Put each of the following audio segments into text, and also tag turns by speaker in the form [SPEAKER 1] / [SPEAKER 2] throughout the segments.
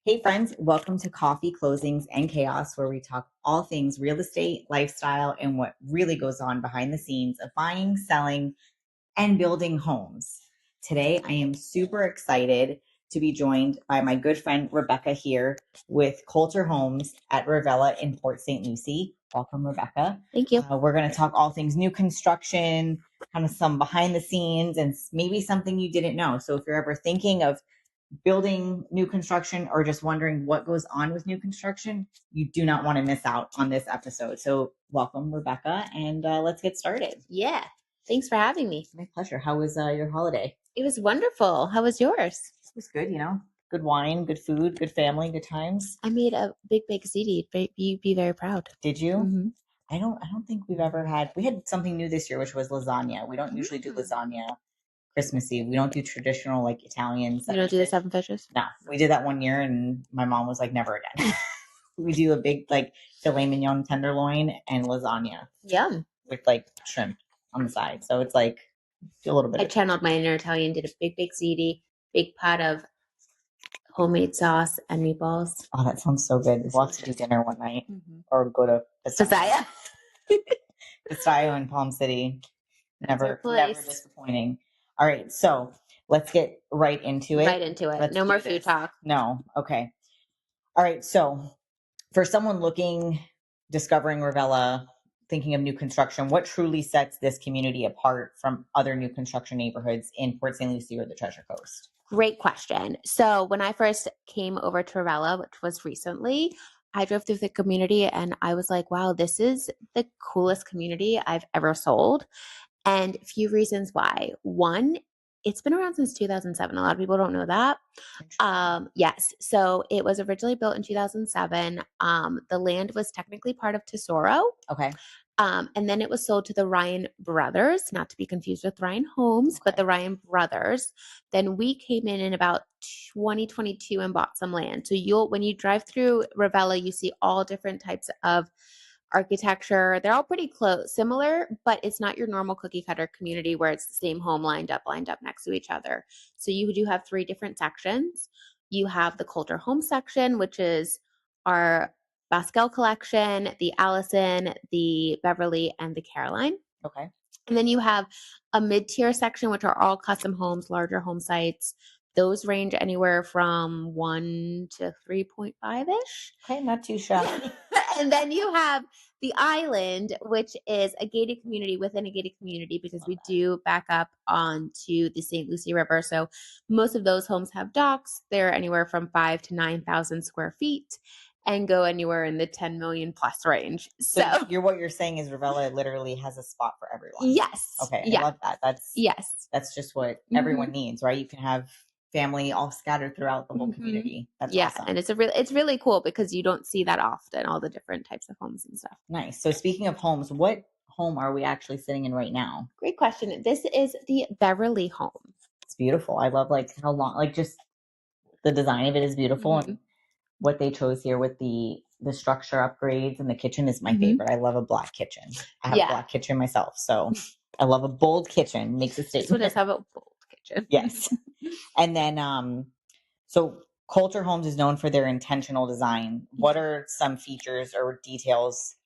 [SPEAKER 1] Hey friends, welcome to Coffee, Closings, and Chaos, where we talk all things real estate, lifestyle, and what really goes on behind the scenes of buying, selling, and building homes. Today, I am super excited to be joined by my good friend Rebecca here with Kolter Homes at Rivella in Port St. Lucie. Welcome, Rebecca.
[SPEAKER 2] Thank you.
[SPEAKER 1] We're going to talk all things new construction, kind of some behind the scenes, and maybe something you didn't know. So if you're ever thinking of building new construction or just wondering what goes on with new construction, you do not want to miss out on this episode. So welcome, Rebecca, and let's get started.
[SPEAKER 2] Yeah. Thanks for having me.
[SPEAKER 1] My pleasure. How was your holiday?
[SPEAKER 2] It was wonderful. How was yours?
[SPEAKER 1] It was good, good wine, good food, good family, good times.
[SPEAKER 2] I made a big ziti. You'd be very proud.
[SPEAKER 1] Did you?
[SPEAKER 2] Mm-hmm.
[SPEAKER 1] I don't think we had something new this year, which was lasagna. We don't usually do lasagna Christmas Eve. We don't do traditional like Italian.
[SPEAKER 2] You don't do the 7 fishes?
[SPEAKER 1] No, we did that one year and my mom was like, never again. We do a big like filet mignon tenderloin and lasagna.
[SPEAKER 2] Yum.
[SPEAKER 1] With like shrimp on the side. So it's like a little bit.
[SPEAKER 2] I channeled my inner Italian, did a big ziti, big pot of homemade sauce and meatballs.
[SPEAKER 1] Oh, that sounds so good. We'll have to do dinner one night or go to
[SPEAKER 2] Pasaya.
[SPEAKER 1] Pasaya in Palm City. Never disappointing. All right, so let's get right into it.
[SPEAKER 2] No more food talk.
[SPEAKER 1] No. Okay. All right. So for someone discovering Rivella, thinking of new construction, what truly sets this community apart from other new construction neighborhoods in Port St. Lucie or the Treasure Coast?
[SPEAKER 2] Great question. So when I first came over to Rivella, which was recently, I drove through the community and I was like, wow, this is the coolest community I've ever sold. And a few reasons why. One, it's been around since 2007. A lot of people don't know that. Yes. So it was originally built in 2007. The land was technically part of Tesoro.
[SPEAKER 1] Okay.
[SPEAKER 2] And then it was sold to the Ryan brothers, not to be confused with Ryan Homes, but the Ryan brothers. Then we came in about 2022 and bought some land. So when you drive through Rivella, you see all different types of architecture. They're all pretty close, similar, but it's not your normal cookie cutter community where it's the same home lined up next to each other. So you do have 3 different sections. You have the Kolter Homes section, which is our Pascal collection, the Allison, the Beverly, and the Caroline.
[SPEAKER 1] Okay.
[SPEAKER 2] And then you have a mid-tier section, which are all custom homes, larger home sites. Those range anywhere from 1 to 3.5-ish.
[SPEAKER 1] Okay, not too shabby.
[SPEAKER 2] And then you have the island, which is a gated community within a gated community because we do back up onto the St. Lucie River. So most of those homes have docks. They're anywhere from 5,000 to 9,000 square feet and go anywhere in the 10 million plus range. So
[SPEAKER 1] what you're saying is Rivella literally has a spot for everyone.
[SPEAKER 2] Yes.
[SPEAKER 1] Okay. Yeah. I love that. That's just what everyone needs, right? You can have family all scattered throughout the whole community. That's awesome.
[SPEAKER 2] And it's really cool because you don't see that often, all the different types of homes and stuff.
[SPEAKER 1] Nice. So speaking of homes, what home are we actually sitting in right now?
[SPEAKER 2] Great question. This is the Beverly home.
[SPEAKER 1] It's beautiful. I love how long, just the design of it is beautiful and what they chose here with the structure upgrades and the kitchen is my favorite. I love a black kitchen. I have a black kitchen myself. So I love a bold kitchen. Makes a statement.
[SPEAKER 2] So let's have a bold kitchen.
[SPEAKER 1] Yes. And then, so Kolter Homes is known for their intentional design. What are some features or details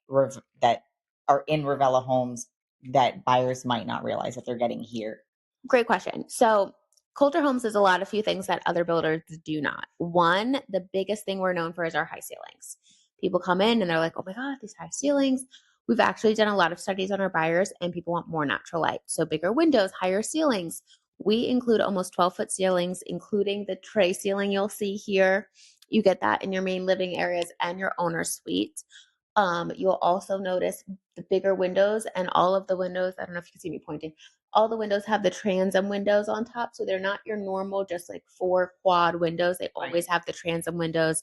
[SPEAKER 1] that are in Rivella homes that buyers might not realize that they're getting here?
[SPEAKER 2] Great question. So Kolter Homes does a few things that other builders do not. One, the biggest thing we're known for is our high ceilings. People come in and they're like, oh my God, these high ceilings. We've actually done a lot of studies on our buyers and people want more natural light. So bigger windows, higher ceilings. We include almost 12-foot ceilings, including the tray ceiling you'll see here. You get that in your main living areas and your owner's suite. You'll also notice the bigger windows and all of the windows. I don't know if you can see me pointing. All the windows have the transom windows on top. So they're not your normal, just like 4 quad windows. They always have the transom windows.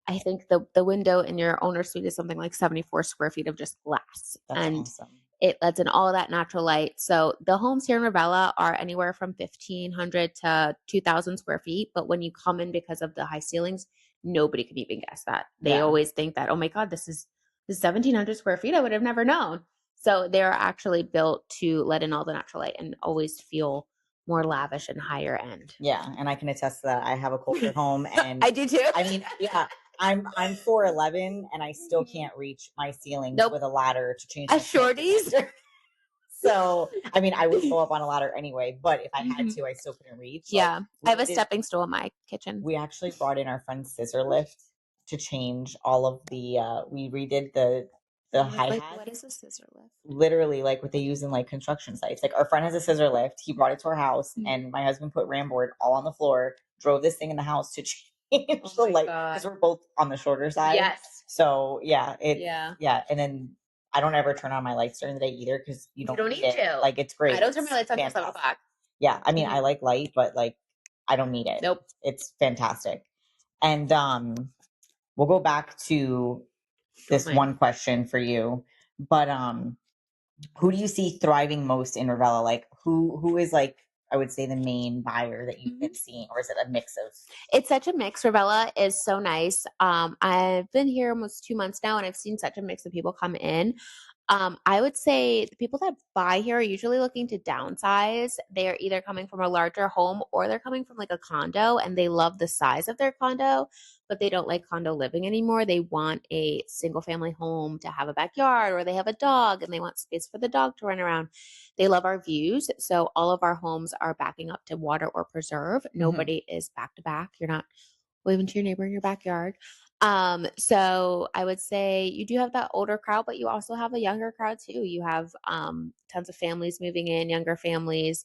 [SPEAKER 2] I think the window in your owner's suite is something like 74 square feet of just glass.
[SPEAKER 1] That's awesome.
[SPEAKER 2] It lets in all that natural light. So the homes here in Rivella are anywhere from 1,500 to 2,000 square feet. But when you come in because of the high ceilings, nobody could even guess that. They always think that, oh my God, this is 1,700 square feet. I would have never known. So they're actually built to let in all the natural light and always feel more lavish and higher end.
[SPEAKER 1] Yeah, and I can attest to that. I have a Kolter home, and
[SPEAKER 2] I do too.
[SPEAKER 1] I mean, yeah, I'm 4'11", and I still can't reach my ceilings
[SPEAKER 2] Nope.
[SPEAKER 1] with a ladder to change
[SPEAKER 2] A
[SPEAKER 1] my smoke
[SPEAKER 2] shorties.
[SPEAKER 1] detector. So, I mean, I would go up on a ladder anyway, but if I had to, I still couldn't reach. Like,
[SPEAKER 2] Yeah. I have a stepping stool in my kitchen.
[SPEAKER 1] we actually brought in our friend's scissor lift to change all of the. We redid the hi-hat.
[SPEAKER 2] What is a scissor lift?
[SPEAKER 1] Literally, like what they use in like construction sites. Like, our friend has a scissor lift. He brought it to our house, and my husband put Ramboard all on the floor. Drove this thing in the house to change the light because we're both on the shorter side.
[SPEAKER 2] Yes.
[SPEAKER 1] So yeah, and then I don't ever turn on my lights during the day either because you don't need it.
[SPEAKER 2] to.
[SPEAKER 1] Like, it's great.
[SPEAKER 2] I don't turn my lights on until 7 o'clock.
[SPEAKER 1] Yeah, I mean, I like light, but like, I don't need it.
[SPEAKER 2] Nope.
[SPEAKER 1] It's fantastic. And we'll go back to this one question for you, but who do you see thriving most in Rivella? Like, who is, like, I would say, the main buyer that you've been seeing, or is it a mix of?
[SPEAKER 2] It's such a mix. Rivella is so nice. I've been here almost 2 months now, and I've seen such a mix of people come in. I would say the people that buy here are usually looking to downsize. They're either coming from a larger home or they're coming from like a condo, and they love the size of their condo, but they don't like condo living anymore. They want a single family home to have a backyard, or they have a dog and they want space for the dog to run around. They love our views. So all of our homes are backing up to water or preserve. Nobody is back to back. You're not waving to your neighbor in your backyard. So I would say you do have that older crowd, but you also have a younger crowd too. You have tons of families moving in, younger families.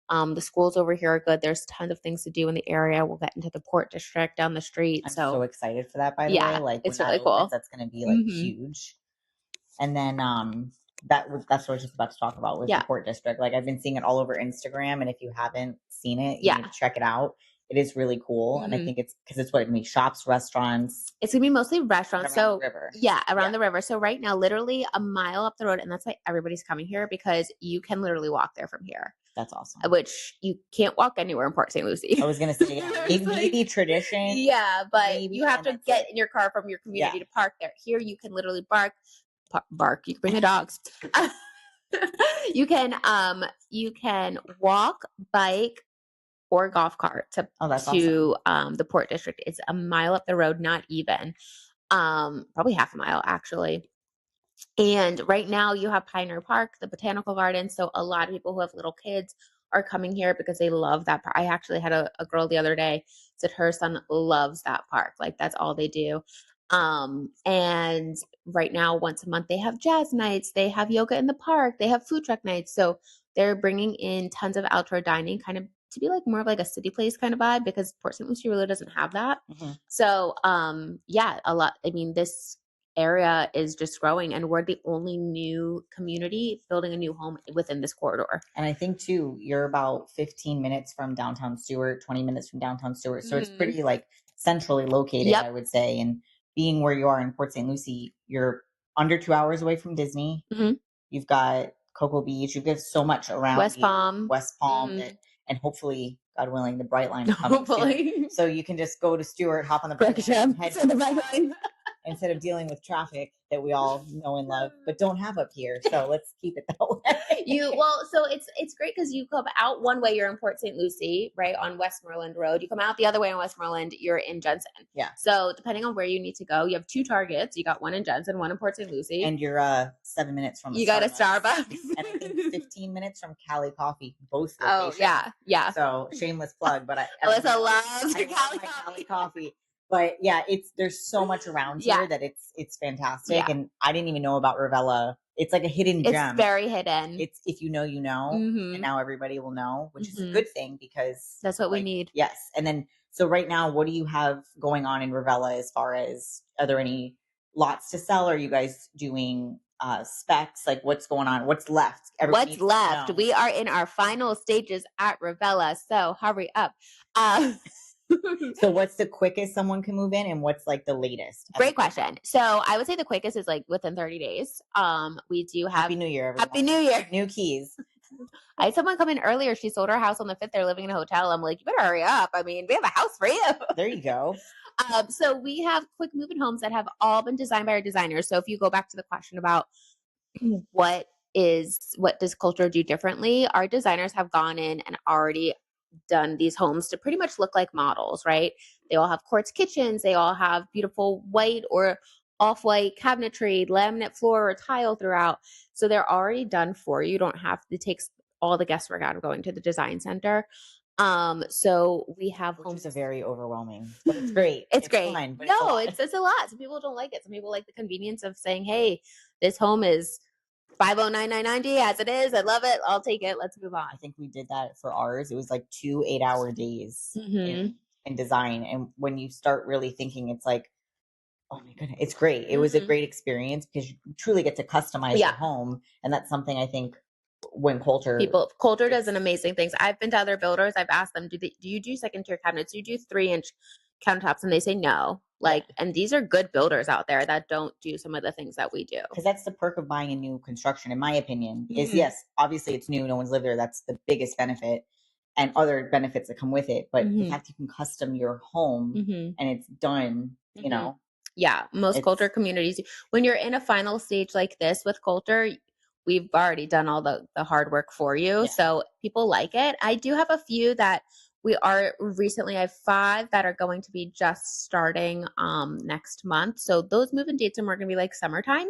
[SPEAKER 2] The schools over here are good. There's tons of things to do in the area. We'll get into the Port District down the street.
[SPEAKER 1] I'm so excited for that, by the way. Like,
[SPEAKER 2] it's
[SPEAKER 1] when
[SPEAKER 2] really
[SPEAKER 1] that
[SPEAKER 2] cool.
[SPEAKER 1] opens, that's going to be like huge. And then that's what I was just about to talk about with the Port District. Like, I've been seeing it all over Instagram, and if you haven't seen it, you need to check it out. It is really cool, and I think it's because it's what it means: shops, restaurants.
[SPEAKER 2] It's gonna be mostly restaurants.
[SPEAKER 1] Around the river.
[SPEAKER 2] Around the river. So right now, literally a mile up the road, and that's why everybody's coming here, because you can literally walk there from here.
[SPEAKER 1] That's awesome.
[SPEAKER 2] Which you can't walk anywhere in Port St. Lucie.
[SPEAKER 1] I was gonna say, maybe tradition.
[SPEAKER 2] Yeah, but you have to get in your car from your community to park there. Here, you can literally bark. You can bring the dogs. You can walk, bike, or golf cart to awesome. The Port District. It's a mile up the road, not even. Probably half a mile actually. And right now you have Pioneer Park, the botanical garden. So a lot of people who have little kids are coming here because they love that park. I actually had a girl the other day said her son loves that park. Like, that's all they do. And right now, once a month, they have jazz nights, they have yoga in the park, they have food truck nights. So they're bringing in tons of outdoor dining, kind of to be like more of like a city place kind of vibe, because Port St. Lucie really doesn't have that. So, a lot. I mean, this area is just growing, and we're the only new community building a new home within this corridor.
[SPEAKER 1] And I think too, you're about 15 minutes from downtown Stewart, 20 minutes from downtown Stewart. So it's pretty like centrally located, I would say. And being where you are in Port St. Lucie, you're under 2 hours away from Disney. You've got Cocoa Beach. You've got so much around
[SPEAKER 2] West Palm,
[SPEAKER 1] and hopefully, God willing, the Bright Line is coming soon. So you can just go to Stewart, hop on the Bright Line, head to the Bright Line. Instead of dealing with traffic that we all know and love, but don't have up here. So let's keep it that way.
[SPEAKER 2] So it's great because you come out one way, you're in Port St. Lucie, right, on Westmoreland Road. You come out the other way on Westmoreland, you're in Jensen.
[SPEAKER 1] Yeah.
[SPEAKER 2] So depending on where you need to go, you have 2 targets. You got one in Jensen, one in Port St. Lucie.
[SPEAKER 1] And you're 7 minutes from
[SPEAKER 2] you got a Starbucks.
[SPEAKER 1] And I think 15 minutes from Cali Coffee, both locations.
[SPEAKER 2] Oh, yeah.
[SPEAKER 1] So shameless plug, but
[SPEAKER 2] Alyssa loves Cali
[SPEAKER 1] Coffee. But yeah, there's so much around here that it's fantastic. Yeah. And I didn't even know about Rivella. It's like a hidden gem.
[SPEAKER 2] It's very hidden.
[SPEAKER 1] It's if you know, you know, and now everybody will know, which is a good thing because
[SPEAKER 2] that's what we need.
[SPEAKER 1] Yes. And then, so right now, what do you have going on in Rivella as far as, are there any lots to sell? Are you guys doing specs? Like, what's going on? What's left?
[SPEAKER 2] What's left? We are in our final stages at Rivella, so hurry up.
[SPEAKER 1] So what's the quickest someone can move in, and what's like the latest?
[SPEAKER 2] Great question. So I would say the quickest is like within 30 days. We do have
[SPEAKER 1] Happy New Year, everyone.
[SPEAKER 2] Happy New Year.
[SPEAKER 1] New keys.
[SPEAKER 2] I had someone come in earlier. She sold her house on the 5th. They're living in a hotel. I'm like, you better hurry up. I mean, we have a house for you.
[SPEAKER 1] There you go.
[SPEAKER 2] So we have quick moving homes that have all been designed by our designers. So if you go back to the question about what is what does Kolter do differently? Our designers have gone in and already done these homes to pretty much look like models, right? They all have quartz kitchens. They all have beautiful white or off-white cabinetry, laminate floor or tile throughout. So they're already done for you. You don't have to take all the guesswork out of going to the design center. So we have
[SPEAKER 1] Homes are very overwhelming, but it's great.
[SPEAKER 2] It's great.
[SPEAKER 1] Fun, but
[SPEAKER 2] No, it's a lot. Some people don't like it. Some people like the convenience of saying, "Hey, this home is 509,990 as it is. I love it. I'll take it. Let's move on."
[SPEAKER 1] I think we did that for ours. It was like 2 8-hour days in design, and when you start really thinking, it's like, oh my goodness, it's great. It was a great experience because you truly get to customize your home, and that's something I think when
[SPEAKER 2] Kolter does an amazing things. I've been to other builders. I've asked them, do you do second tier cabinets? Do you do 3-inch countertops? And they say no. And these are good builders out there that don't do some of the things that we do.
[SPEAKER 1] Because that's the perk of buying a new construction, in my opinion, is yes, obviously it's new, no one's lived there. That's the biggest benefit, and other benefits that come with it. But the fact you can custom your home and it's done, you know.
[SPEAKER 2] Yeah, most Kolter communities. When you're in a final stage like this with Kolter, we've already done all the hard work for you. So people like it. I do have a few that I have 5 that are going to be just starting next month. So those move-in dates are more going to be like summertime,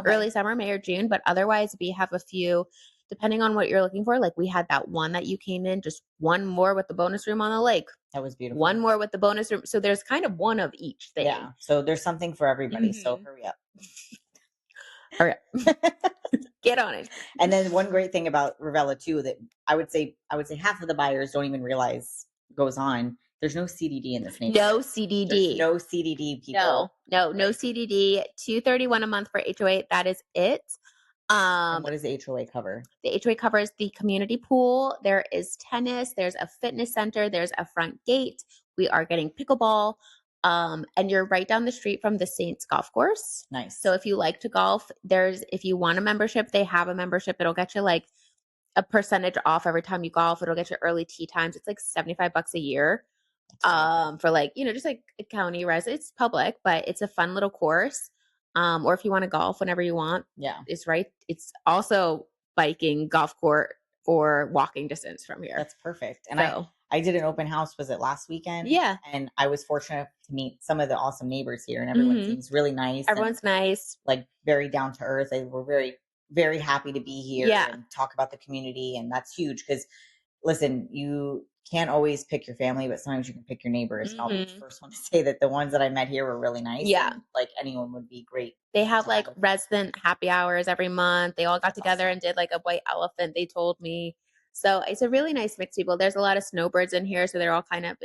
[SPEAKER 2] early summer, May or June. But otherwise, we have a few, depending on what you're looking for. Like we had that one that you came in, just one more with the bonus room on the lake.
[SPEAKER 1] That was beautiful.
[SPEAKER 2] One more with the bonus room. So there's kind of one of each thing.
[SPEAKER 1] Yeah. So there's something for everybody. So hurry up.
[SPEAKER 2] Hurry up. Get on it.
[SPEAKER 1] And then one great thing about Rivella too, that I would say half of the buyers don't even realize goes on. There's no CDD in this neighborhood.
[SPEAKER 2] No CDD.
[SPEAKER 1] There's no CDD, people.
[SPEAKER 2] No CDD. $231 a month for HOA. That is it.
[SPEAKER 1] And what does the HOA cover?
[SPEAKER 2] The HOA covers the community pool. There is tennis. There's a fitness center. There's a front gate. We are getting pickleball. And you're right down the street from the Saints golf course.
[SPEAKER 1] Nice.
[SPEAKER 2] So if you like to golf, if you want a membership, they have a membership. It'll get you like a percentage off every time you golf. It'll get you early tee times. It's like $75 a year. For like, just like a county resident. It's public, but it's a fun little course. Or if you want to golf whenever you want.
[SPEAKER 1] Yeah.
[SPEAKER 2] It's right. It's also biking, golf court, or walking distance from here.
[SPEAKER 1] That's perfect. And I did an open house, was it last weekend?
[SPEAKER 2] Yeah.
[SPEAKER 1] And I was fortunate to meet some of the awesome neighbors here, and everyone seems really nice.
[SPEAKER 2] Everyone's nice.
[SPEAKER 1] Like very down to earth. They were very, very happy to be here and talk about the community. And that's huge because, listen, you can't always pick your family, but sometimes you can pick your neighbors. And I'll be the first one to say that the ones that I met here were really nice.
[SPEAKER 2] Yeah.
[SPEAKER 1] And, like anyone would be great.
[SPEAKER 2] They have like resident happy hours every month. They all got together and did like a white elephant, they told me. So it's a really nice mix of people. There's a lot of snowbirds in here. So they're all kind of,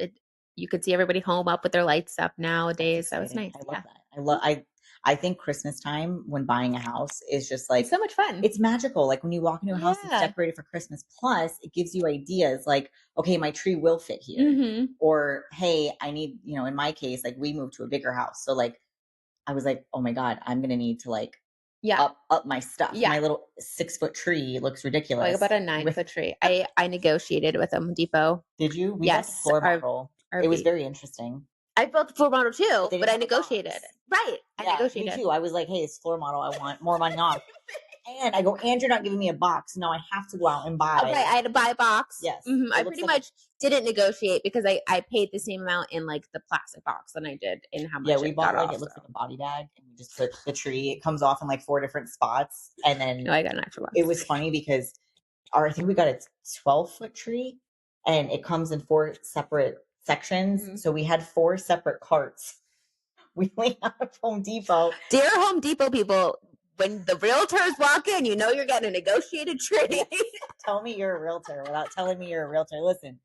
[SPEAKER 2] you could see everybody home up with their lights up nowadays. So it's nice.
[SPEAKER 1] I love that. I think Christmas time when buying a house is just like,
[SPEAKER 2] it's so much fun.
[SPEAKER 1] It's magical. Like when you walk into a house that's decorated for Christmas, plus it gives you ideas like, okay, my tree will fit here. Or, hey, I need, in my case, like we moved to a bigger house. So like, I was like, oh my God, I'm going to need to like, up my stuff. Yeah. My little 6-foot tree looks ridiculous.
[SPEAKER 2] Like about a 9-foot tree. I negotiated with Home Depot.
[SPEAKER 1] Did you? We
[SPEAKER 2] yes.
[SPEAKER 1] Got the floor model. It was very interesting.
[SPEAKER 2] I built the floor model too, but I negotiated. Right. I negotiated.
[SPEAKER 1] Me too. I was like, hey, it's floor model. I want more money off. And I go, and you're not giving me a box. No, I have to go out and buy.
[SPEAKER 2] Okay, I had to buy a box.
[SPEAKER 1] Yes.
[SPEAKER 2] I pretty much didn't negotiate because I paid the same amount in like the plastic box than I did in how much.
[SPEAKER 1] Yeah, we bought like it looks like a body bag, and we just put the tree. It comes off in like 4 different spots, and then
[SPEAKER 2] I got an actual box.
[SPEAKER 1] It was funny because I think we got a 12-foot tree, and it comes in 4 separate sections. So we had 4 separate carts. We went out of Home Depot.
[SPEAKER 2] Dear Home Depot people, when the realtors walk in, you're getting a negotiated tree.
[SPEAKER 1] Tell me you're a realtor without telling me you're a realtor. Listen,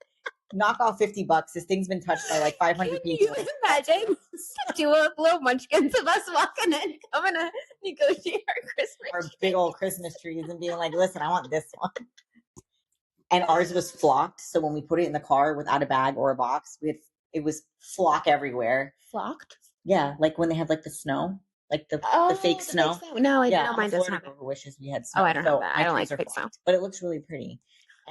[SPEAKER 1] knock off $50. This thing's been touched by like 500 people.
[SPEAKER 2] Can you imagine 2 little munchkins of us walking in, coming to negotiate our Christmas
[SPEAKER 1] Our big old Christmas trees and being like, listen, I want this one. And ours was flocked. So when we put it in the car without a bag or a box, it was flock everywhere.
[SPEAKER 2] Flocked?
[SPEAKER 1] Yeah, like when they have like the snow, like the fake snow.
[SPEAKER 2] No, I don't mind that.
[SPEAKER 1] Who wishes we had snow.
[SPEAKER 2] Oh, I don't have that. I don't like fake snow.
[SPEAKER 1] But it looks really pretty.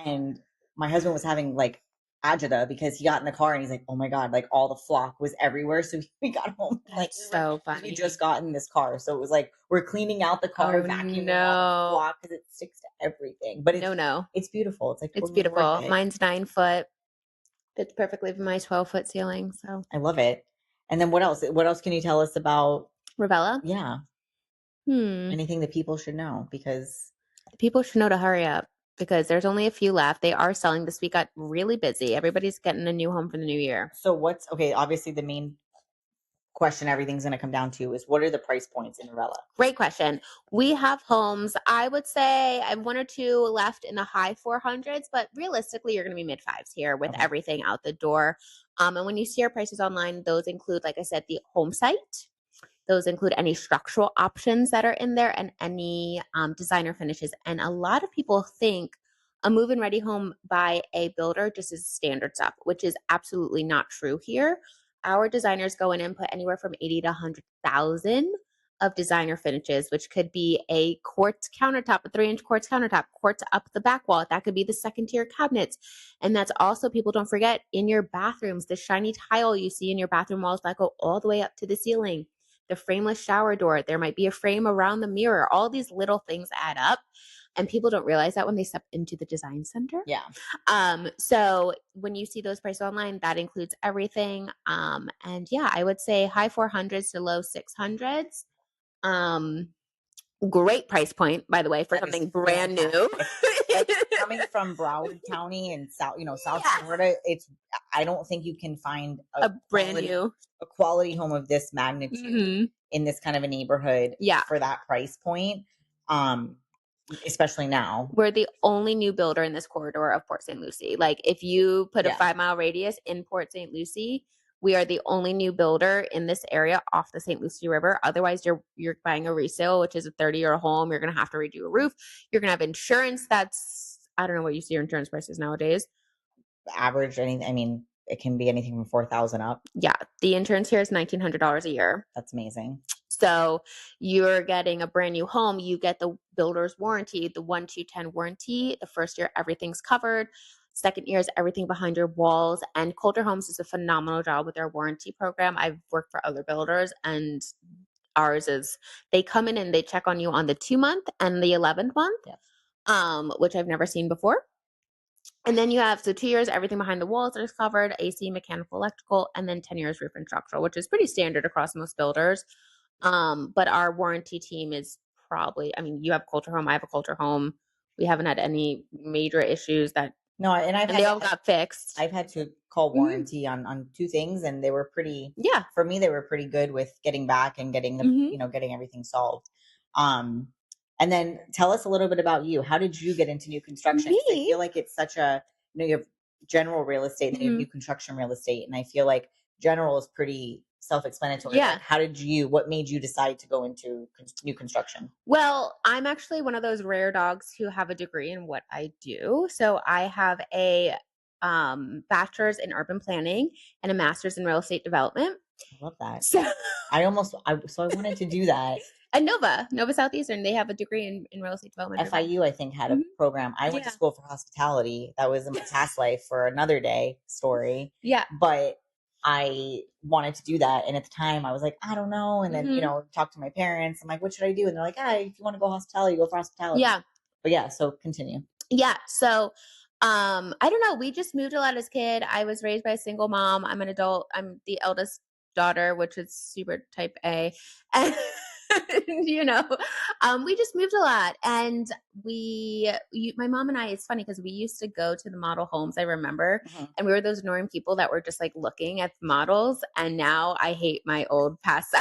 [SPEAKER 1] And my husband was having like agita because he got in the car and he's like, oh my God, like all the flock was everywhere. So we got home and like,
[SPEAKER 2] That's so
[SPEAKER 1] because we
[SPEAKER 2] funny.
[SPEAKER 1] just got in this car. So it was like, we're cleaning out the car,
[SPEAKER 2] Oh
[SPEAKER 1] vacuuming all the
[SPEAKER 2] no.
[SPEAKER 1] flock because it sticks to everything. But
[SPEAKER 2] No.
[SPEAKER 1] it's beautiful. It's like
[SPEAKER 2] It's
[SPEAKER 1] totally worth
[SPEAKER 2] beautiful.
[SPEAKER 1] it.
[SPEAKER 2] Mine's 9 foot. Fits perfectly with my 12-foot ceiling. So
[SPEAKER 1] I love it. And then what else? What else can you tell us about,
[SPEAKER 2] Rivella.
[SPEAKER 1] yeah,
[SPEAKER 2] Hmm.
[SPEAKER 1] anything that people should know? Because
[SPEAKER 2] People should know to hurry up because there's only a few left. They are selling. This week got really busy. Everybody's getting a new home for the new year.
[SPEAKER 1] so what's okay, obviously the main question everything's going to come down to is what are the price points in Rivella?
[SPEAKER 2] Great question. We have homes. I would say I have one or two left in the high 400s, but realistically, you're going to be mid fives here with
[SPEAKER 1] Okay.
[SPEAKER 2] everything out the door. And when you see our prices online, those include, like I said, the home site. Those include any structural options that are in there and any designer finishes. And a lot of people think a move-in ready home by a builder just is standard stuff, which is absolutely not true here. Our designers go in and put anywhere from 80 to 100,000 of designer finishes, which could be a quartz countertop, a 3-inch quartz countertop, quartz up the back wall. That could be the second tier cabinets. And that's also, people don't forget, in your bathrooms, the shiny tile you see in your bathroom walls that go all the way up to the ceiling, the frameless shower door, there might be a frame around the mirror. All these little things add up. And people don't realize that when they step into the design center.
[SPEAKER 1] Yeah.
[SPEAKER 2] So when you see those prices online, that includes everything. And yeah, I would say high 400s to low 600s. Great price point, by the way, for
[SPEAKER 1] That is
[SPEAKER 2] something brand new.
[SPEAKER 1] like coming from Broward County and South, South
[SPEAKER 2] Yes.
[SPEAKER 1] Florida, I don't think you can find
[SPEAKER 2] A brand new.
[SPEAKER 1] a quality home of this magnitude in this kind of a neighborhood for that price point. Especially now.
[SPEAKER 2] We're the only new builder in this corridor of Port St. Lucie. Like if you put a 5-mile radius in Port St. Lucie, we are the only new builder in this area off the St. Lucie River. Otherwise, you're buying a resale, which is a 30-year home. You're going to have to redo a roof. You're going to have insurance that's, I don't know what you see your insurance prices nowadays.
[SPEAKER 1] Average, anything. I mean, it can be anything from $4,000 up.
[SPEAKER 2] Yeah. The insurance here is $1,900 a year.
[SPEAKER 1] That's amazing.
[SPEAKER 2] So you're getting a brand new home. You get the builder's warranty, the 1 to 10 warranty. The first year, everything's covered. Second year is everything behind your walls. And Kolter Homes does a phenomenal job with their warranty program. I've worked for other builders, and ours is, they come in and they check on you on the 2-month and the 11th month, which I've never seen before. And then you have, so 2 years, everything behind the walls is covered, AC, mechanical, electrical, and then 10 years roof and structural, which is pretty standard across most builders. But our warranty team is probably, I mean, you have Kolter Home, I have a Kolter Home. We haven't had any major issues that,
[SPEAKER 1] no, and
[SPEAKER 2] they all got fixed.
[SPEAKER 1] I've had to call warranty on 2 things, and they were pretty, for me, they were pretty good with getting back and getting the, getting everything solved. And then tell us a little bit about you. How did you get into new construction? I feel like it's such a, you have general real estate and then you have new construction real estate. And I feel like general is pretty self-explanatory.
[SPEAKER 2] Yeah.
[SPEAKER 1] Like, what made you decide to go into new construction?
[SPEAKER 2] Well, I'm actually one of those rare dogs who have a degree in what I do. So I have a bachelor's in urban planning and a master's in real estate development.
[SPEAKER 1] I love that.
[SPEAKER 2] So
[SPEAKER 1] I wanted to do that.
[SPEAKER 2] And Nova Southeastern, they have a degree in real estate development.
[SPEAKER 1] FIU, I think, had a program. I went to school for hospitality. That was in my past life for another day story.
[SPEAKER 2] Yeah.
[SPEAKER 1] But I wanted to do that. And at the time I was like, I don't know. And then, talk to my parents. I'm like, what should I do? And they're like, if you want to go hospitality, go for hospitality.
[SPEAKER 2] Yeah.
[SPEAKER 1] But yeah, so continue.
[SPEAKER 2] Yeah. So I don't know. We just moved a lot as a kid. I was raised by a single mom. I'm an adult. I'm the eldest daughter, which is super type A. And we just moved a lot. And my mom and I, it's funny because we used to go to the model homes, I remember, and we were those norm people that were just like looking at the models. And now I hate my old past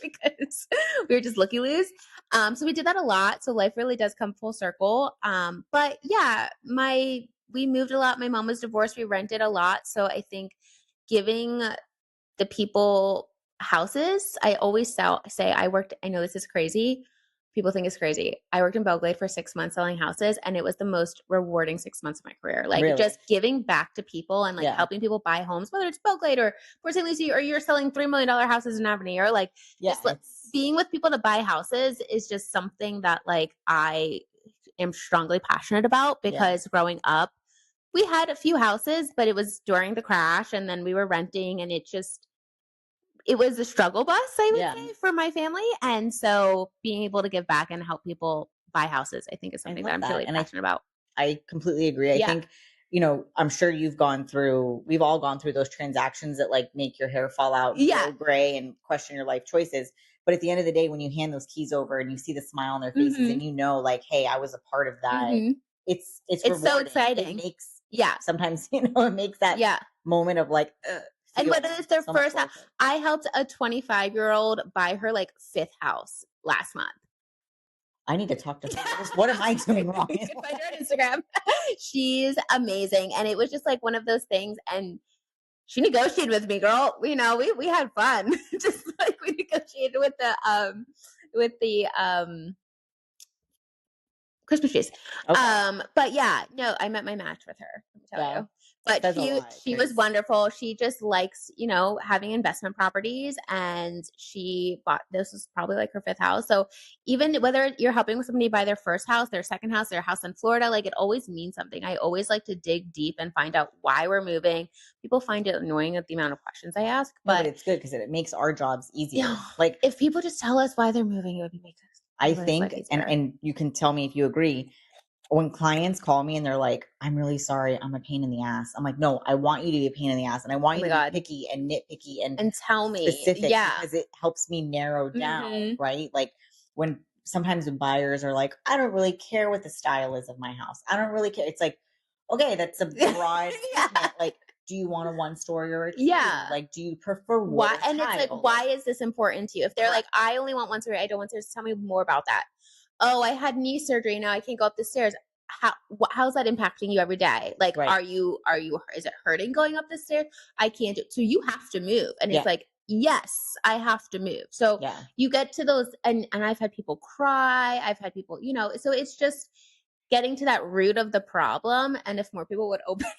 [SPEAKER 2] because we were just looky-loos. So we did that a lot. So life really does come full circle. But yeah, we moved a lot. My mom was divorced. We rented a lot. So I think giving the people houses, I always say I know this is crazy. People think it's crazy. I worked in Belgrade for 6 months selling houses, and it was the most rewarding 6 months of my career. Like just giving back to people and like helping people buy homes, whether it's Belgrade or Port St. Lucie, or you're selling $3 million houses in Avenue, or like being with people to buy houses is just something that like I am strongly passionate about, because growing up, We had a few houses, but it was during the crash, and then we were renting, and it was a struggle bus, I would
[SPEAKER 1] Yeah.
[SPEAKER 2] say, for my family. And so being able to give back and help people buy houses, I think is
[SPEAKER 1] I
[SPEAKER 2] something that
[SPEAKER 1] love
[SPEAKER 2] I'm
[SPEAKER 1] that.
[SPEAKER 2] truly
[SPEAKER 1] And
[SPEAKER 2] passionate about.
[SPEAKER 1] I completely agree. I
[SPEAKER 2] Yeah.
[SPEAKER 1] think, I'm sure we've all gone through those transactions that like make your hair fall out and
[SPEAKER 2] Yeah.
[SPEAKER 1] go gray and question your life choices. But at the end of the day, when you hand those keys over and you see the smile on their faces and
[SPEAKER 2] Mhm.
[SPEAKER 1] like, hey, I was a part of that,
[SPEAKER 2] Mhm.
[SPEAKER 1] it's
[SPEAKER 2] It's so
[SPEAKER 1] rewarding. It
[SPEAKER 2] exciting.
[SPEAKER 1] makes
[SPEAKER 2] Yeah.
[SPEAKER 1] sometimes, it makes that
[SPEAKER 2] Yeah.
[SPEAKER 1] moment of like,
[SPEAKER 2] And
[SPEAKER 1] feel
[SPEAKER 2] whether it's their
[SPEAKER 1] so much
[SPEAKER 2] first house,
[SPEAKER 1] worth it.
[SPEAKER 2] I helped a 25-year-old buy her like fifth house last month.
[SPEAKER 1] I need to talk to her. What am I doing wrong?
[SPEAKER 2] You can find her on Instagram. She's amazing. And it was just like one of those things. And she negotiated with me, girl. We had fun. Just like we negotiated with the Christmas trees.
[SPEAKER 1] Okay.
[SPEAKER 2] But yeah, no, I met my match with her, let me tell
[SPEAKER 1] Yeah.
[SPEAKER 2] you.
[SPEAKER 1] That
[SPEAKER 2] But
[SPEAKER 1] says a
[SPEAKER 2] she
[SPEAKER 1] lot.
[SPEAKER 2] she was
[SPEAKER 1] 'Cause
[SPEAKER 2] wonderful. She just likes, having investment properties, and she bought, this was probably like her fifth house. So even whether you're helping with somebody buy their first house, their second house, their house in Florida, like it always means something. I always like to dig deep and find out why we're moving. People find it annoying at the amount of questions I ask,
[SPEAKER 1] no, but
[SPEAKER 2] but
[SPEAKER 1] it's good because it makes our jobs
[SPEAKER 2] you
[SPEAKER 1] easier.
[SPEAKER 2] know,
[SPEAKER 1] Like
[SPEAKER 2] if people just tell us why they're moving, it would make
[SPEAKER 1] I
[SPEAKER 2] everybody's
[SPEAKER 1] think,
[SPEAKER 2] life easier.
[SPEAKER 1] and you can tell me if you agree, when clients call me and they're like, I'm really sorry, I'm a pain in the ass. I'm like, no, I want you to be a pain in the ass. And I want
[SPEAKER 2] Oh
[SPEAKER 1] you
[SPEAKER 2] my
[SPEAKER 1] to be
[SPEAKER 2] God.
[SPEAKER 1] picky and nitpicky and
[SPEAKER 2] And tell me,
[SPEAKER 1] specific
[SPEAKER 2] yeah.
[SPEAKER 1] because it helps me narrow down,
[SPEAKER 2] Mhm.
[SPEAKER 1] right? Like when sometimes when buyers are like, I don't really care what the style is of my house. I don't really care. It's like, okay, that's a broad
[SPEAKER 2] Yeah.
[SPEAKER 1] statement. Like, do you want a one story or a two?
[SPEAKER 2] Yeah.
[SPEAKER 1] Like, do you prefer wood
[SPEAKER 2] Why?
[SPEAKER 1] or
[SPEAKER 2] And it's like,
[SPEAKER 1] tile?
[SPEAKER 2] why
[SPEAKER 1] Like,
[SPEAKER 2] is this important to you? If they're like,
[SPEAKER 1] correct.
[SPEAKER 2] I only want one story, I don't want stairs, tell me more about that. Oh, I had knee surgery. Now I can't go up the stairs. How's that impacting you every day? Like,
[SPEAKER 1] Right.
[SPEAKER 2] is it hurting going up the stairs? I can't do it. So you have to move. And it's
[SPEAKER 1] Yeah.
[SPEAKER 2] like, yes, I have to move. So
[SPEAKER 1] Yeah.
[SPEAKER 2] you get to those, and I've had people cry. I've had people, so it's just getting to that root of the problem. And if more people would open up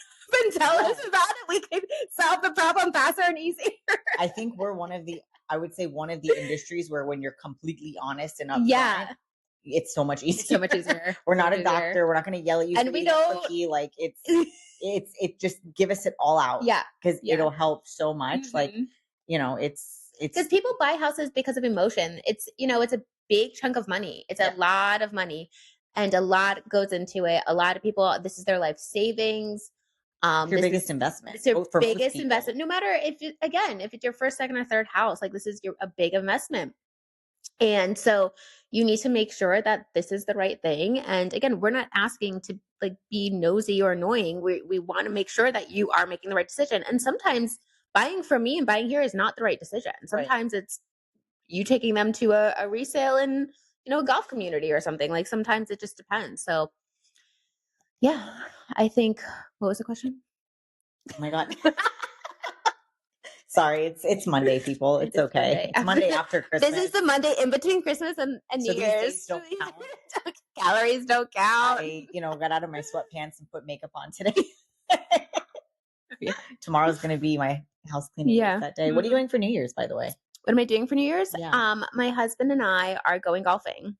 [SPEAKER 2] and tell us
[SPEAKER 1] Yes.
[SPEAKER 2] about it, we could solve the problem faster and easier.
[SPEAKER 1] I think we're I would say one of the industries where when you're completely honest and upfront,
[SPEAKER 2] Yeah.
[SPEAKER 1] it's so much easier.
[SPEAKER 2] It's so much easier.
[SPEAKER 1] We're
[SPEAKER 2] So
[SPEAKER 1] not
[SPEAKER 2] much
[SPEAKER 1] a
[SPEAKER 2] easier.
[SPEAKER 1] doctor. We're not going to yell at you
[SPEAKER 2] And
[SPEAKER 1] for
[SPEAKER 2] we
[SPEAKER 1] eating a
[SPEAKER 2] don't.
[SPEAKER 1] cookie. Like it just give us it all out.
[SPEAKER 2] Yeah.
[SPEAKER 1] Because
[SPEAKER 2] Yeah.
[SPEAKER 1] it'll help so much. Like,
[SPEAKER 2] Mhm.
[SPEAKER 1] it's
[SPEAKER 2] Because people buy houses because of emotion. It's a big chunk of money. It's a
[SPEAKER 1] yeah.
[SPEAKER 2] lot of money, and a lot goes into it. A lot of people, this is their life savings.
[SPEAKER 1] It's your
[SPEAKER 2] This
[SPEAKER 1] biggest
[SPEAKER 2] is
[SPEAKER 1] investment
[SPEAKER 2] it's your
[SPEAKER 1] for most
[SPEAKER 2] biggest
[SPEAKER 1] people.
[SPEAKER 2] investment. No matter if it's your first, second, or third house, like this is a big investment. And so you need to make sure that this is the right thing. And again, we're not asking to like be nosy or annoying. We want to make sure that you are making the right decision. And sometimes buying from me and buying here is not the right decision.
[SPEAKER 1] Right.
[SPEAKER 2] Sometimes it's you taking them to a resale in, a golf community or something. Like sometimes it just depends. So yeah, I think, what was the question?
[SPEAKER 1] Oh my God. Sorry, it's Monday, people.
[SPEAKER 2] It
[SPEAKER 1] It's
[SPEAKER 2] is
[SPEAKER 1] okay.
[SPEAKER 2] Monday.
[SPEAKER 1] It's Monday after
[SPEAKER 2] This
[SPEAKER 1] Christmas.
[SPEAKER 2] is the Monday in between Christmas and
[SPEAKER 1] So
[SPEAKER 2] New
[SPEAKER 1] these
[SPEAKER 2] Year's.
[SPEAKER 1] days don't count.
[SPEAKER 2] Calories don't count.
[SPEAKER 1] I, got out of my sweatpants and put makeup on today.
[SPEAKER 2] Yeah.
[SPEAKER 1] Tomorrow's gonna be my house cleaning reset day. What are you doing for New Year's, by the way?
[SPEAKER 2] What am I doing for New Year's?
[SPEAKER 1] Yeah.
[SPEAKER 2] My husband and I are going golfing.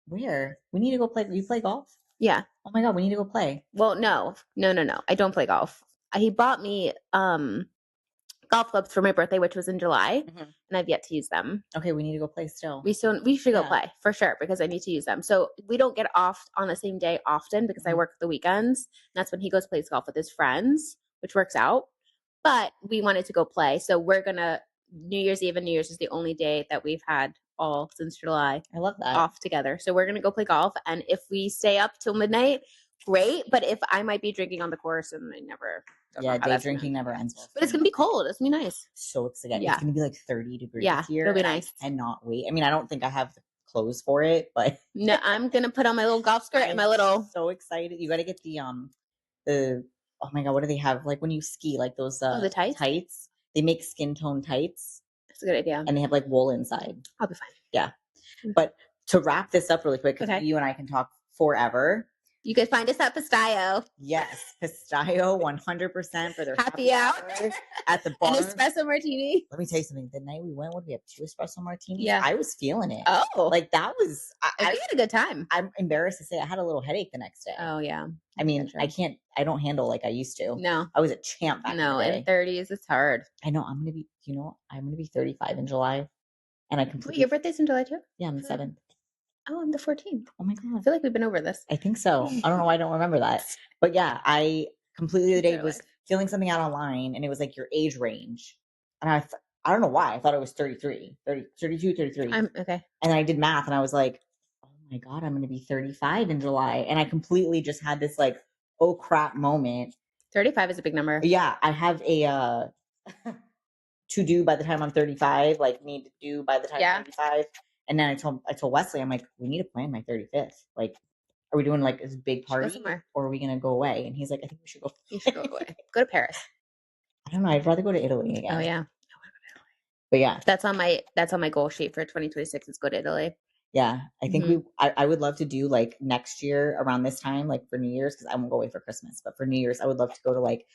[SPEAKER 1] Where? We need to go play. You play golf?
[SPEAKER 2] Yeah.
[SPEAKER 1] Oh my God, we need to go play.
[SPEAKER 2] Well, no. I don't play golf. He bought me golf clubs for my birthday, which was in July, and I've yet to use them.
[SPEAKER 1] Okay, we need to go play still.
[SPEAKER 2] We should go play for sure because I need to use them. So we don't get off on the same day often because I work the weekends. And that's when he goes plays golf with his friends, which works out. But we wanted to go play, so we're gonna New Year's Eve and New Year's is the only day that we've had all since July.
[SPEAKER 1] I love that.
[SPEAKER 2] Off together. So we're gonna go play golf, and if we stay up till midnight, great. But if I might be drinking on the course, and I never.
[SPEAKER 1] Day drinking never ends well.
[SPEAKER 2] But it's gonna be cold. It's gonna be nice.
[SPEAKER 1] So excited.
[SPEAKER 2] Yeah.
[SPEAKER 1] It's gonna be like 30 degrees here.
[SPEAKER 2] It'll be nice.
[SPEAKER 1] I cannot wait. I mean, I don't think I have the clothes for it, but
[SPEAKER 2] no, I'm gonna put on my little golf skirt and my little.
[SPEAKER 1] So excited! You got to get the oh my God, what do they have? Like when you ski, like those
[SPEAKER 2] the tights.
[SPEAKER 1] Tights. They make skin tone tights.
[SPEAKER 2] That's a good idea.
[SPEAKER 1] And they have like wool inside.
[SPEAKER 2] I'll be fine.
[SPEAKER 1] Yeah. But to wrap this up really quick, because
[SPEAKER 2] Okay.
[SPEAKER 1] you and I can talk forever.
[SPEAKER 2] You can find us at Pistachio.
[SPEAKER 1] Yes, Pistachio 100% for their
[SPEAKER 2] Happy hour
[SPEAKER 1] at the bar.
[SPEAKER 2] An espresso martini.
[SPEAKER 1] Let me tell you something. The night we went, what did we have? 2 espresso martinis?
[SPEAKER 2] Yeah.
[SPEAKER 1] I was feeling it.
[SPEAKER 2] Oh.
[SPEAKER 1] Like that was,
[SPEAKER 2] we had a good time.
[SPEAKER 1] I'm embarrassed to say I had a little headache the next day.
[SPEAKER 2] Oh, yeah.
[SPEAKER 1] I mean, I don't handle like I used to.
[SPEAKER 2] No.
[SPEAKER 1] I was a champ back in the day.
[SPEAKER 2] In 30s, it's hard.
[SPEAKER 1] I know. I'm going to be 35 in July. And I completely.
[SPEAKER 2] Wait, your birthday's in July too?
[SPEAKER 1] Yeah, I'm the 7th.
[SPEAKER 2] Oh, I'm the 14th.
[SPEAKER 1] Oh my God.
[SPEAKER 2] I feel like we've been over this.
[SPEAKER 1] I think so. I don't know why I don't remember that. But yeah, I completely the day was filling something out online and it was like your age range. And I don't know why. I thought it was 33, 32, 33.
[SPEAKER 2] Okay.
[SPEAKER 1] And then I did math and I was like, oh my God, I'm going to be 35 in July. And I completely just had this like, oh crap moment.
[SPEAKER 2] 35 is a big number.
[SPEAKER 1] Yeah. I have a to do by the time I'm 35, like need to do by the time I'm 35. And then I told Wesley, I'm like, we need to plan my 35th. Like, are we doing like this big party or are we going to go away? And he's like, I think we should go.
[SPEAKER 2] You should go away. Go to Paris.
[SPEAKER 1] I don't know. I'd rather go to Italy again.
[SPEAKER 2] Oh yeah.
[SPEAKER 1] But yeah,
[SPEAKER 2] that's on my goal sheet for 2026 is go to Italy.
[SPEAKER 1] Yeah. I think I would love to do like next year around this time, like for New Year's, because I won't go away for Christmas, but for New Year's, I would love to go to like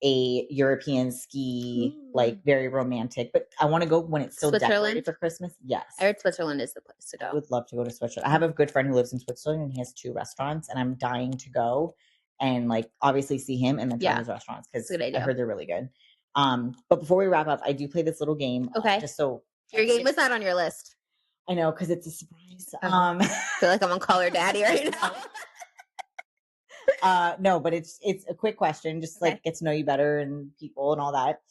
[SPEAKER 1] a European ski, like very romantic, but I want to go when it's still decorated for Christmas. Yes.
[SPEAKER 2] I heard Switzerland is the place to go.
[SPEAKER 1] I would love to go to Switzerland. I have a good friend who lives in Switzerland and he has 2 restaurants and I'm dying to go and like obviously see him and then try his restaurants because I heard they're really good. But before we wrap up, I do play this little game.
[SPEAKER 2] Okay.
[SPEAKER 1] Just so
[SPEAKER 2] your game was not on your list.
[SPEAKER 1] I know, because it's a surprise.
[SPEAKER 2] I feel like I'm on Call Her Daddy right now.
[SPEAKER 1] No, but it's a quick question, just like get to know you better and people and all that.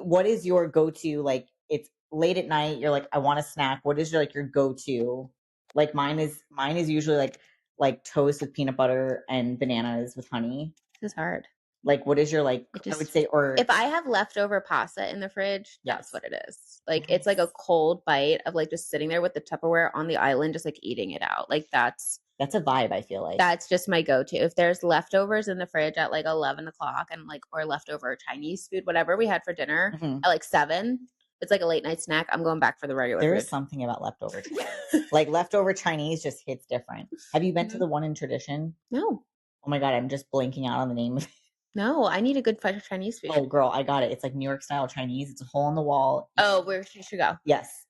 [SPEAKER 1] What is your go-to? Like it's late at night, you're like, I want a snack. What is your go-to? Like mine is usually like toast with peanut butter and bananas with honey.
[SPEAKER 2] This is hard.
[SPEAKER 1] Like what is your I would say, or
[SPEAKER 2] if I have leftover pasta in the fridge, that's what it is. Like it's like a cold bite of like just sitting there with the Tupperware on the island, just like eating it out. Like that's
[SPEAKER 1] a vibe. I feel like
[SPEAKER 2] that's just my go-to. If there's leftovers in the fridge at like 11 o'clock and like or leftover Chinese food, whatever we had for dinner at like 7, it's like a late night snack. I'm going back for the regular.
[SPEAKER 1] There
[SPEAKER 2] food.
[SPEAKER 1] is something about leftover Chinese. Like leftover Chinese just hits different. Have you been to the one in Tradition?
[SPEAKER 2] No.
[SPEAKER 1] Oh my God, I'm just blanking out on the name of it.
[SPEAKER 2] No, I need a good fresh Chinese food.
[SPEAKER 1] Oh, girl, I got it. It's like New York style Chinese. It's a hole in the wall.
[SPEAKER 2] Oh, where you should go?
[SPEAKER 1] Yes.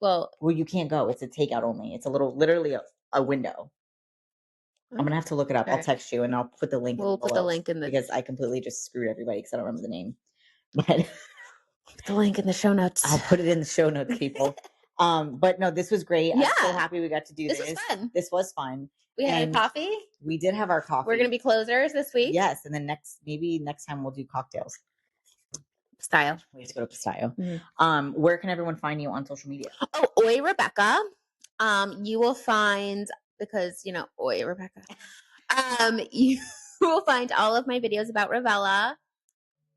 [SPEAKER 2] Well,
[SPEAKER 1] you can't go. It's a takeout only. It's literally a window. I'm going to have to look it up. I'll text you and I'll put the link.
[SPEAKER 2] We'll put the link in
[SPEAKER 1] because I completely just screwed everybody because I don't remember the name. But
[SPEAKER 2] put the link in the show notes.
[SPEAKER 1] I'll put it in the show notes, people. But no, this was great. Yeah. I'm so happy we got to do this.
[SPEAKER 2] This was fun.
[SPEAKER 1] This was fun.
[SPEAKER 2] We had coffee.
[SPEAKER 1] We did have our coffee.
[SPEAKER 2] We're going to be closers this week.
[SPEAKER 1] Yes. And then next time we'll do cocktails.
[SPEAKER 2] Style.
[SPEAKER 1] We have to go to Pistachio. Mm-hmm. Where can everyone find you on social media?
[SPEAKER 2] Oh, Oyyy Rebecca. You will find, because, Oyyy Rebecca. You will find all of my videos about Rivella.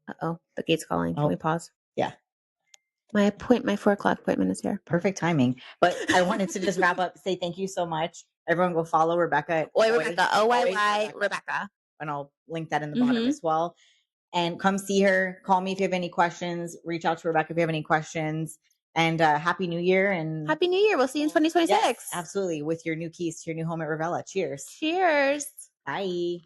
[SPEAKER 2] Uh-oh, the gate's calling. Can we pause?
[SPEAKER 1] Yeah.
[SPEAKER 2] My 4 o'clock appointment is here.
[SPEAKER 1] Perfect timing. But I wanted to just wrap up, say thank you so much. Everyone go follow Rebecca.
[SPEAKER 2] Oyyy Rebecca. Oyyy Rebecca.
[SPEAKER 1] And I'll link that in the bottom as well. And come see her. Call me if you have any questions. Reach out to Rebecca if you have any questions. And Happy New Year. And
[SPEAKER 2] Happy New Year. We'll see you in 2026.
[SPEAKER 1] Yes, absolutely. With your new keys to your new home at Rivella. Cheers.
[SPEAKER 2] Cheers.
[SPEAKER 1] Bye.